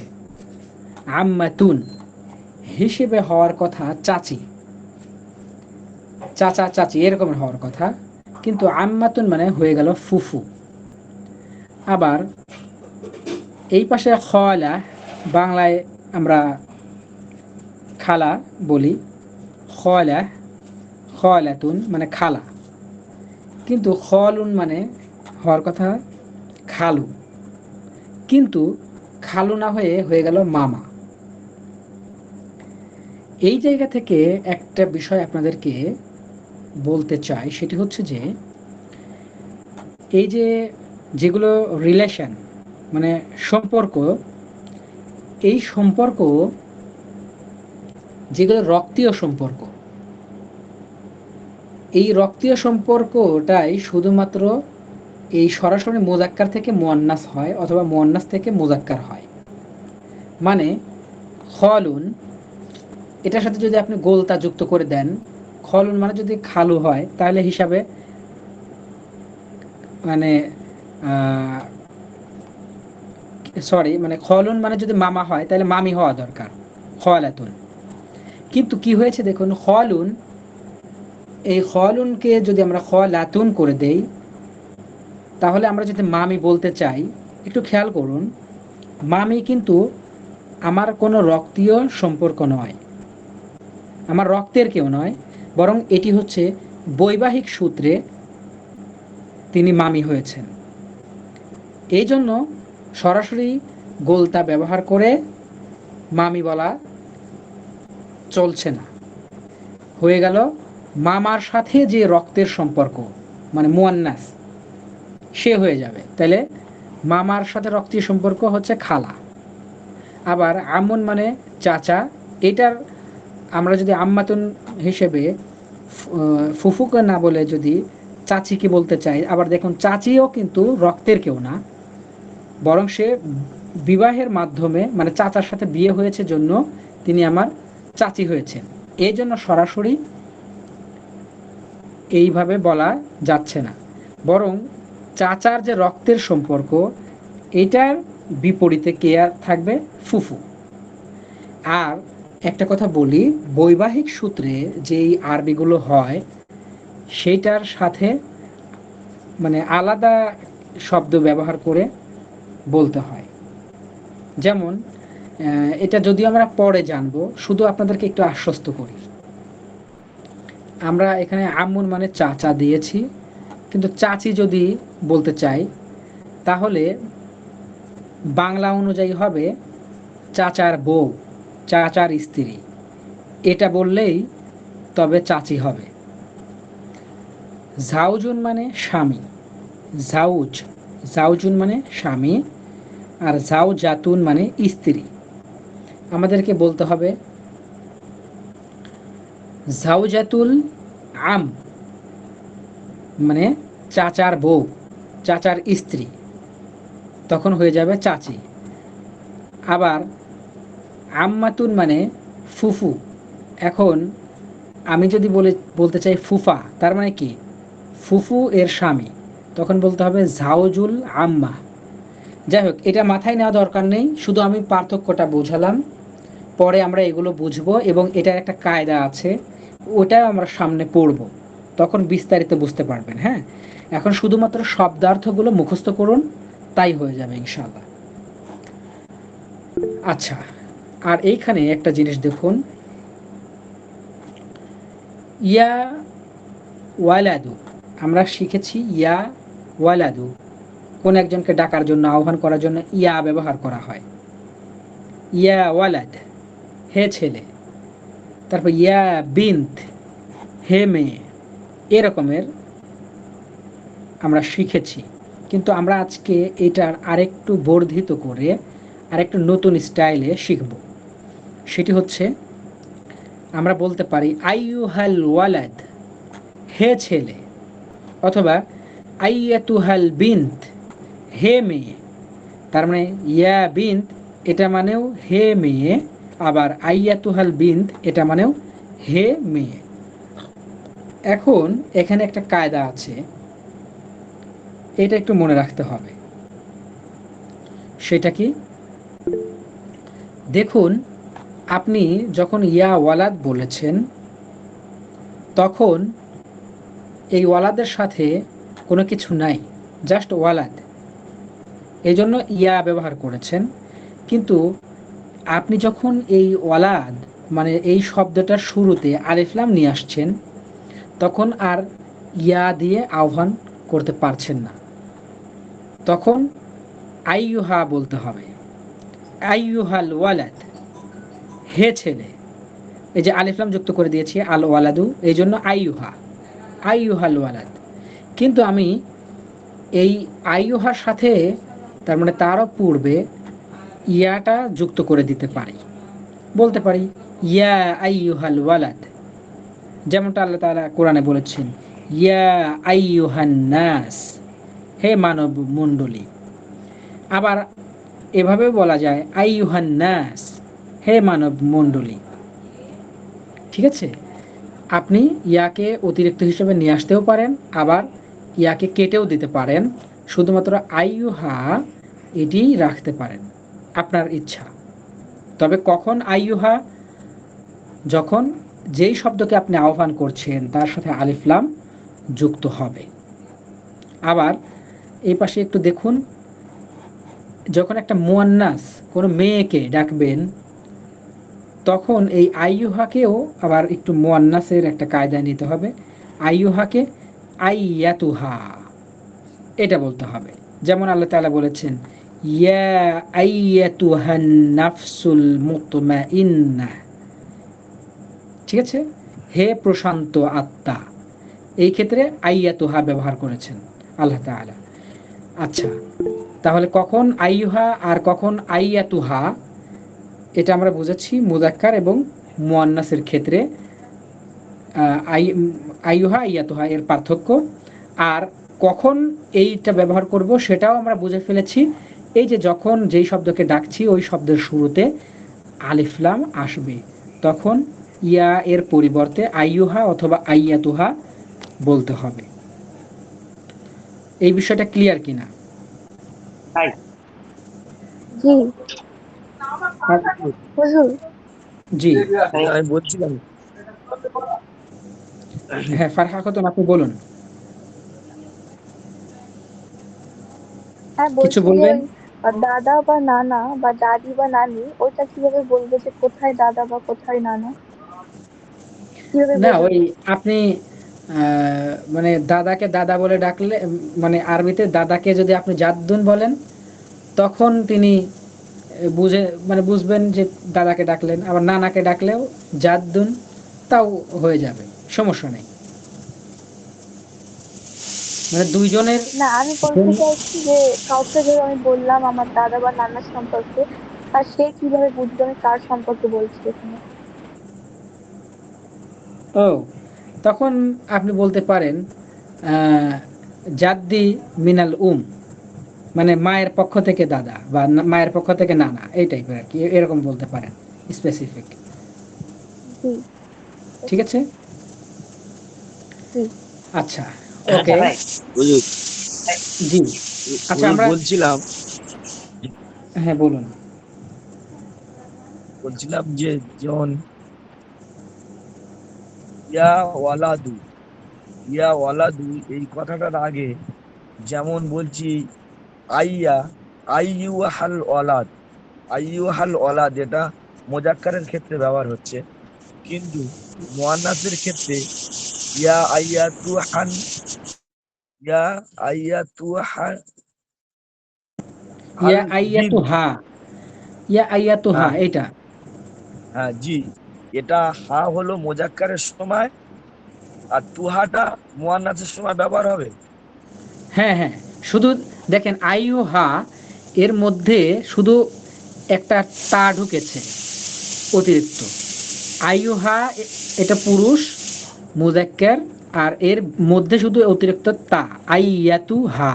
আম্মাতুন হিসেবে হওয়ার কথা চাচি, চাচা চাচি এরকমের হওয়ার কথা, কিন্তু আম্মাতুন মানে হয়ে গেল ফুফু। আবার এই পাশে খলা, বাংলায় আমরা খালা বলি। খলা, খলাতুন মানে খালা, কিন্তু খলুন মানে হওয়ার কথা খালু, কিন্তু খালু না হয়ে হয়ে গেল মামা। এই জায়গা থেকে একটা বিষয় আপনাদেরকে বলতে চাই, সেটি হচ্ছে যে এই যে যেগুলো রিলেশন মানে সম্পর্ক, এই সম্পর্ক যেগুলো রক্তীয় সম্পর্ক, এই রক্তীয় সম্পর্কটাই শুধুমাত্র এই সরাসরি মোজাক্কার থেকে মুয়ান্নাস হয় অথবা মুয়ান্নাস থেকে মোজাক্কার হয়। মানে খলুন, এটার সাথে যদি আপনি গোলতা যুক্ত করে দেন, খলুন মানে যদি খালু হয় তাহলে হিসাবে মানে সরি মানে খলুন মানে যদি মামা হয় তাহলে মামি হওয়া দরকার, খলাতুন। কিন্তু কি হয়েছে দেখুন, খলুন, এই খলুনকে যদি আমরা খলাতুন করে দেই, তাহলে আমরা যদি মামি বলতে চাই, একটু খেয়াল করুন, মামি কিন্তু আমার কোনো রক্তীয় সম্পর্ক নয়, আমার রক্তের কেউ নয়, বরং এটি হচ্ছে বৈবাহিক সূত্রে তিনি মামি হয়েছেন। এই জন্য সরাসরি গোলতা ব্যবহার করে মামি বলা চলছে না, হয়ে গেল মামার সাথে যে রক্তের সম্পর্ক মানে মুয়ান্নাস, সে হয়ে যাবে। তাহলে মামার সাথে রক্তীয় সম্পর্ক হচ্ছে খালা। আবার আমুন মানে চাচা, এটার আমরা যদি আম্মাতুন হিসেবে ফুফুকে না বলে যদি চাচিকে বলতে চাই, আবার দেখুন চাচিও কিন্তু রক্তের কেউ না, বরং সে বিবাহের মাধ্যমে মানে চাচার সাথে বিয়ে হয়েছে জন্য তিনি আমার চাচি হয়েছেন। এই জন্য সরাসরি এইভাবে বলা যাচ্ছে না, বরং চাচার যে রক্তের সম্পর্ক এটার বিপরীতে কে থাকবে? ফুফু। আর একটা কথা বলি, বৈবাহিক সূত্রে যেই আরবিগুলো হয় সেইটার সাথে মানে আলাদা শব্দ ব্যবহার করে বলতে হয়। যেমন এটা যদিও আমরা পরে জানবো, শুধু আপনাদেরকে একটু আশ্বস্ত করি। আমরা এখানে আম্মুন মানে চাচা দিয়েছি, কিন্তু চাচি যদি বলতে চাই তাহলে বাংলা অনুযায়ী হবে চাচার বউ, চাচার স্ত্রী, এটা বললেই তবে চাচি হবে। জাউজুন মানে স্বামী, জাউজ, জাউজুন মানে স্বামী, আর জাউজাতুন মানে স্ত্রী। আমাদেরকে বলতে হবে জাউজাতুল আম মানে চাচার বউ, চাচার স্ত্রী, তখন হয়ে যাবে চাচি। আবার আম্মাতুন মানে ফুফু, এখন আমি যদি বলতে চাই ফুফা, তার মানে কি ফুফু এর স্বামী, তখন বলতে হবে জাউজুল আম্মা। যাই হোক, এটা মাথায় নেওয়া দরকার নেই, শুধু আমি পার্থক্যটা বোঝালাম, পরে আমরা এগুলো বুঝবো এবং এটার একটা কায়দা আছে, ওটাও আমরা সামনে পড়ব, তখন বিস্তারিত বুঝতে পারবেন। হ্যাঁ, এখন শুধুমাত্র শব্দার্থগুলো মুখস্থ করুন, তাই হয়ে যাবে ইনশাআল্লাহ। আচ্ছা, আর এইখানে একটা জিনিস দেখুন, ইয়া ওয়ালাদু, আমরা শিখেছি ইয়া ওয়ালাদু, কোন একজনকে ডাকার জন্য, আহ্বান করার জন্য ইয়া ব্যবহার করা হয়। ইয়া ওয়ালাদ, হে ছেলে। তারপর ইয়া বিন্ত, হে মেয়ে, এরকমের আমরা শিখেছি। কিন্তু আমরা আজকে এটার আরেকটু বর্ধিত করে আরেকটু নতুন স্টাইলে শিখব। সেটি হচ্ছে আমরা বলতে পারি আইয়ুহাল ওয়ালাদ, হে ছেলে, অথবা আইয়াতুহাল বিন্ত, হে মেয়ে। তার মানে ইয়া বিন্ত এটা মানেও হে মেয়ে, আবার আইয়াতুহাল বিন্ত এটা মানেও হে মেয়ে। এখন এখানে একটা কায়দা আছে, এটা একটু মনে রাখতে হবে। সেটা কি? দেখুন, আপনি যখন ইয়া ওয়ালাদ বলেছেন তখন এই ওয়ালাদের সাথে কোনো কিছু নাই, জাস্ট ওয়ালাদ, এই জন্য ইয়া ব্যবহার করেছেন। কিন্তু আপনি যখন এই ওয়ালাদ মানে এই শব্দটার শুরুতে আলিফ লাম নিয়ে আসছেন, তখন আর ইয়া দিয়ে আহ্বান করতে পারছেন না, তখন আইয়ুহা বলতে হবে, আইয়ুহাল ওয়ালাদ, হে ছেলে। এই যে আলিফ লাম যুক্ত করে দিয়েছি আল ওয়ালাদু, এই জন্য আইয়ুহা, আইয়ুহাল ওয়ালাদ। কিন্তু আমি এই আইয়ুহার সাথে তার মানে তারও পূর্বে ইয়াটা যুক্ত করে দিতে পারি, বলতে পারি ইয়া আইয়ুহাল ওয়ালাদ, যেমনটা আল্লাহ তাআলা কোরআনে বলেছেন ইয়া আইয়ুহান নাস, হে মানব মণ্ডলী। আবার এভাবে বলা যায় আইয়ুহান নাস, হে মানব মণ্ডলী। ঠিক আছে, আপনি ইয়াকে অতিরিক্ত হিসেবে নিয়ে আসতেও পারেন, আবার ইয়াকে কেটেও দিতে পারেন। শুধুমাত্র আইয়ুহা এটি রাখতে পারেন, আপনার ইচ্ছা। তবে কখন আইয়ুহা, যখন যেই শব্দকে আপনি আহ্বান করছেন তার সাথে আলিফ লাম যুক্ত হবে। আবার এই পাশে একটু দেখুন, যখন একটা মুয়ান্নাস কোনো মেয়েকে ডাকবেন তখন এই আইয়ুহাকেও আবার একটু মুয়ান্নাসের একটা কায়দা নিতে হবে। আইয়ুহাকে আইয়াতুহা এটা বলতে হবে। যেমন আল্লাহ তাআলা বলেছেন, ইয়া আইয়াতুহান নাফসুল মুতমাইন্না, ঠিক আছে, হে প্রশান্ত আত্মা। এই ক্ষেত্রে আইয়াতুহা ব্যবহার করেছেন আল্লাহ তাআলা। আচ্ছা, তাহলে কখন আইয়ুহা আর কখন আইয়াতুহা এটা আমরা বুঝেছি মুযাক্কার এবং মুয়ান্নাসের ক্ষেত্রে। আইয়ুহা আইয়াতুহা এর পার্থক্য, আর কখন এইটা ব্যবহার করব সেটাও আমরা বুঝে ফেলেছি। এই যে যখন যেই শব্দকে ডাকছি ওই শব্দের শুরুতে আলিফ লাম আসবে, তখন ইয়া এর পরিবর্তে আইয়ুহা অথবা আইয়াতুহা বলতে হবে। এই বিষয়টা ক্লিয়ার কিনা? জি হুজুর। জি আমি বলছিলাম, হ্যাঁ ফারহা খাতুন আপনি বলুন, হ্যাঁ কিছু বলছি যে বলবেন? ওই দাদা বা নানা বা দাদি বা নানি ওইটা কিভাবে বলবো যে কোথায় দাদা বা কোথায় নানা, কিভাবে না বোঝাবো? ওই আপনি মানে দাদাকে দাদা বলে ডাকলে, মানে আরবিতে দাদাকে যদি আপনি জাদ্দুন বলেন তখন তিনি বুঝে মানে বুঝবেন যে দাদাকে ডাকলেন। আবার নানাকে ডাকলেও জাদ্দুন, তাও হয়ে যাবে, সমস্যা নেই। মানে দুইজনের না আমি বলতে চাইছি যে কাউকে ধরো আমি বললাম আমার দাদা বা নানার সম্পর্কে, আর সে কিভাবে বুঝবে আমি কার সম্পর্কে বলছি এখানে। ও তখন আপনি বলতে পারেন জাদ্দি মিনাল মানে মায়ের পক্ষ থেকে দাদা বা মায়ের পক্ষ থেকে নানা, এই টাইপের আর কি, এরকম বলতে পারেন স্পেসিফিক। জি ঠিক আছে, জি। আচ্ছা আচ্ছা ওকে ভাই, হুজুর জি। আচ্ছা হুজুর আমরা বলছিলাম হ্যাঁ বলুন। বলছিলাম যে যেমন ইয়া ওয়ালাদু, ইয়া ওয়ালাদু এই কথাটার আগে যেমন বলছি আইয়া, আইয়ুহাল ওয়ালাদ, আইয়ুহাল ওয়ালাদ এটা মুযাক্কারের ক্ষেত্রে ব্যবহার হচ্ছে, কিন্তু মুয়ান্নাসের ক্ষেত্রে ইয়া আইয়াতুহান, ইয়া আইয়াতুহাল ইয়া বিন, আইয়াতুহা, ইয়া আইয়াতুহা হ্যাঁ এটা। হ্যাঁ জি, এটা হা হলো মুযাক্কারের সময় আর তুহাটা মুয়ান্নাসের সময় ব্যবহার হবে। হ্যাঁ হ্যাঁ, শুধু দেখেন আইয়ুহা এর মধ্যে শুধু একটা তা ঢুকেছে অতিরিক্ত। আইয়ুহা এটা পুরুষ মুযাক্কার, আর এর মধ্যে শুধু অতিরিক্ত তা, আইয়াতুহা।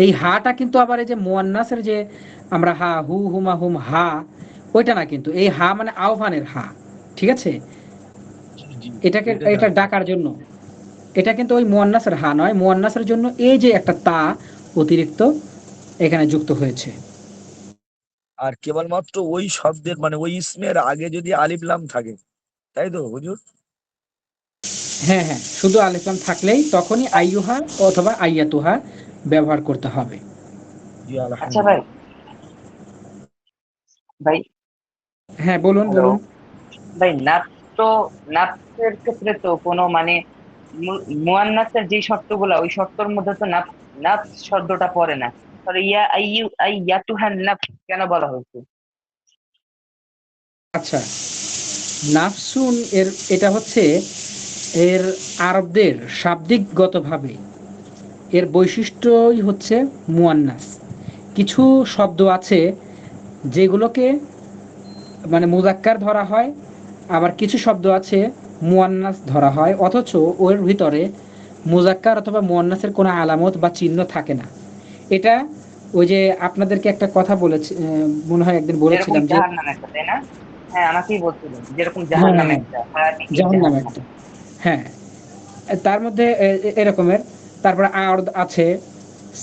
এই হাটা কিন্তু আবার এই যে মুয়ান্নাসের যে আমরা হা হু হুমা হুম হা, ওইটা না, কিন্তু এই হা মানে আহ্বানের হা, ঠিক আছে, জি জি, এটাকে এটা এটা জানতাম। ডাকার জন্য। এটা কিন্তু ওই মুয়ান্নাসের হা নয়, মুয়ান্নাসের জন্য এই যে একটা তা অতিরিক্ত এখানে যুক্ত হয়েছে। আর কেবলমাত্র ওই শব্দের মানে ওই ইসমের আগে যদি আলিফ লাম থাকে, তাই তো হুজুর? হ্যাঁ হ্যাঁ, শুধু আলিফ লাম থাকলেই তখনই আইয়ুহা অথবা আইয়াতুহা ব্যবহার করতে হবে। জি আচ্ছা ভাই, আলহামদুলিল্লাহ। ভাই হ্যাঁ বলুন হ্যালো বলুন। ভাই, নাফ তো, নাফের ক্ষেত্রে তো কোনো মানে মুয়ান্নাসের যে শর্তগুলা ওই শর্তর মধ্যে তো নাফ, নাফ শব্দটা পড়ে না, তাহলে ইয়া আইয়ু আইয়াতুহান নাফ কেন বলা হয়েছে? আচ্ছা, নাফসুন এর এটা হচ্ছে এর আরবদের শাব্দিকগতভাবে এর বৈশিষ্ট্যই হচ্ছে মুয়ান্নাস। কিছু শব্দ আছে যেগুলোকে মানে মুযাক্কার ধরা হয়, আবার কিছু শব্দ আছে মুয়ান্নাস ধরা হয়, অথচ ওর ভিতরে মুযাক্কার অথবা মুয়ান্নাসের কোনো আলামত বা চিহ্ন থাকে না। এটা ওই যে আপনাদেরকে একটা কথা বলেছি, মনে হয় একদিন যেরকম বলেছিলাম যে জাহান্নাম একটা, তাই না? হ্যাঁ আমাকেই বলছিলেন যেরকম হ্যাঁ জাহান্নাম হ্যাঁ একটা, হায়াতিকির জাহান্নাম জাহান্নাম। একটা, হ্যাঁ তার মধ্যে এরকমের। তারপরে আরদ আছে,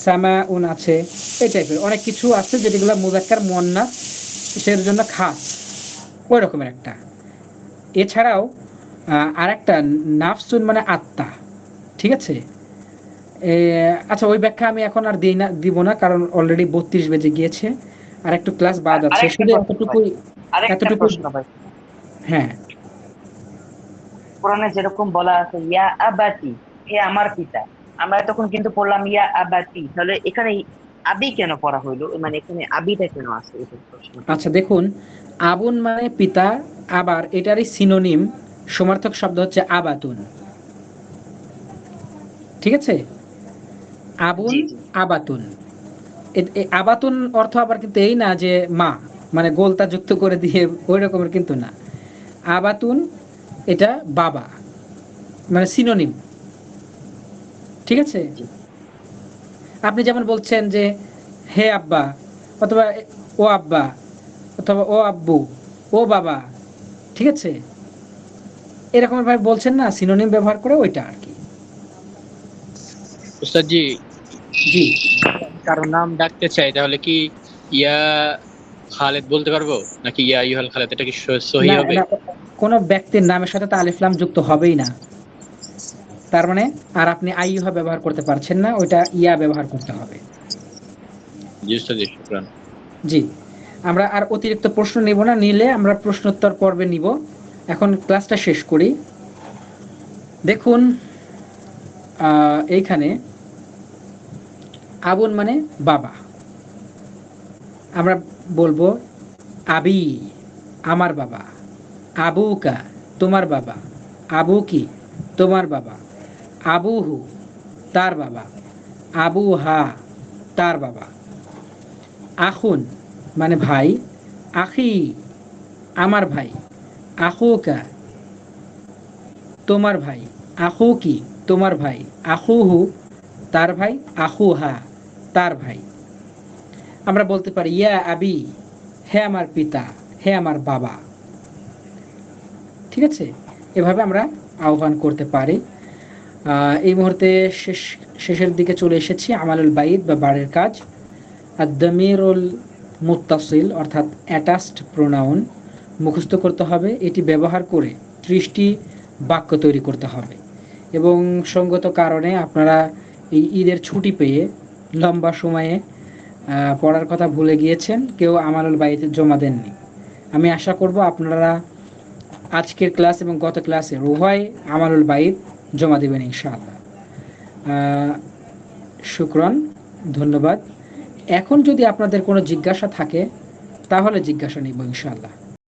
সামাউন আছে, এই টাইপের অনেক কিছু আছে যেগুলো মুজাক্কার মুয়ান্নাস সের জন্য খাস, ওই রকমের একটা। এছাড়াও আরেকটা নাফসুন মানে আত্মা, ঠিক আছে। আচ্ছা, ওই ব্যাখ্যা আমি এখন আর দিব না, কারণ অলরেডি 32 বেজে গিয়েছে, আর একটু ক্লাস বাদ আছে, শুধু আরেকটা প্রশ্ন ভাই, হ্যাঁ। কোরআনে যেরকম বলা আছে ইয়া আবাতি, হে আমার পিতা, আমরা তখন কিন্তু পড়লাম ইয়া আবাতি, তাহলে এখানে আবি কেন পড়া হইলো, মানে এখানে আবিটা কেন আছে, এটা প্রশ্ন। আচ্ছা দেখুন, আবুন মানে পিতা, আবার এটারই সিনোনিম সমার্থক শব্দ হচ্ছে আবাতুন, ঠিক আছে। আবুন আবাতুন, আবাতুন অর্থ আবার কিন্তু এই না যে মা, মানে গোলতা যুক্ত করে দিয়ে ওই রকমের কিন্তু না। আবাতুন এটা বাবা, মানে সিনোনিম, ঠিক আছে। আপনি যেমন বলছেন যে হে আব্বা, অথবা ও আব্বা, অথবা ও আব্বু, ও বাবা, ঠিক আছে, এরকম ভাবে বলছেন না, সিনোনিম ব্যবহার করে, ওইটা আর কি। উস্তাদ জি, জি, কারো নাম ডাকতে চাই তাহলে কি ইয়া খালেদ বলতে পারবো, নাকি ইয়া ইউহাল খালেদ, এটা কি সহি না হবে? না, কোন ব্যক্তির নামের সাথে তো আলিফ লাম যুক্ত হবেই না, তার মানে আর আপনি আইয়ুহা ব্যবহার করতে পারছেন না, ওইটা ইয়া ব্যবহার করতে হবে। জি উস্তাদ জি, শুকরান। জি, আমরা আর অতিরিক্ত প্রশ্ন নিব না, নিলে আমরা প্রশ্নোত্তর পর্বে নিব। এখন ক্লাসটা শেষ করি। দেখুন, এইখানে আবুন মানে বাবা, আমরা বলবো আবি আমার বাবা, আবুকা তোমার বাবা, আবুকি তোমার বাবা, আবুহু তার বাবা, আবুহা তার বাবা। আখুন মানে ভাই, আখি আমার ভাই, আখুকা তোমার ভাই, আখুকি তোমার ভাই, আখুহু তার ভাই, আখুহা তার ভাই। আমরা বলতে পারি ইয়া আবি, হে আমার পিতা, হে আমার বাবা, ঠিক আছে। এভাবে আমরা আহ্বান করতে পারি। এই মুহূর্তে শেষের দিকে চলে এসেছি। আমালুল বাইত বা বাড়ির কাজ। আদ-দামিরুল মুত্তাসিল অর্থাৎ অ্যাটাচড প্রোনাউন মুখস্থ করতে হবে। এটি ব্যবহার করে 30টি বাক্য তৈরি করতে হবে, এবং সঙ্গত কারণে আপনারা এই ঈদের ছুটি পেয়ে লম্বা সময়ে পড়ার কথা ভুলে গিয়েছেন, কেউ আমালুল বাইতে জমা দেননি। আমি আশা করব আপনারা আজকের ক্লাস এবং গত ক্লাসে উভয় আমালুল বাইত জমা দেবেন ইনশাআল্লাহ। শুকরান, ধন্যবাদ। এখন যদি আপনাদের কোনো জিজ্ঞাসা থাকে তাহলে জিজ্ঞাসা নিব ইনশাআল্লাহ।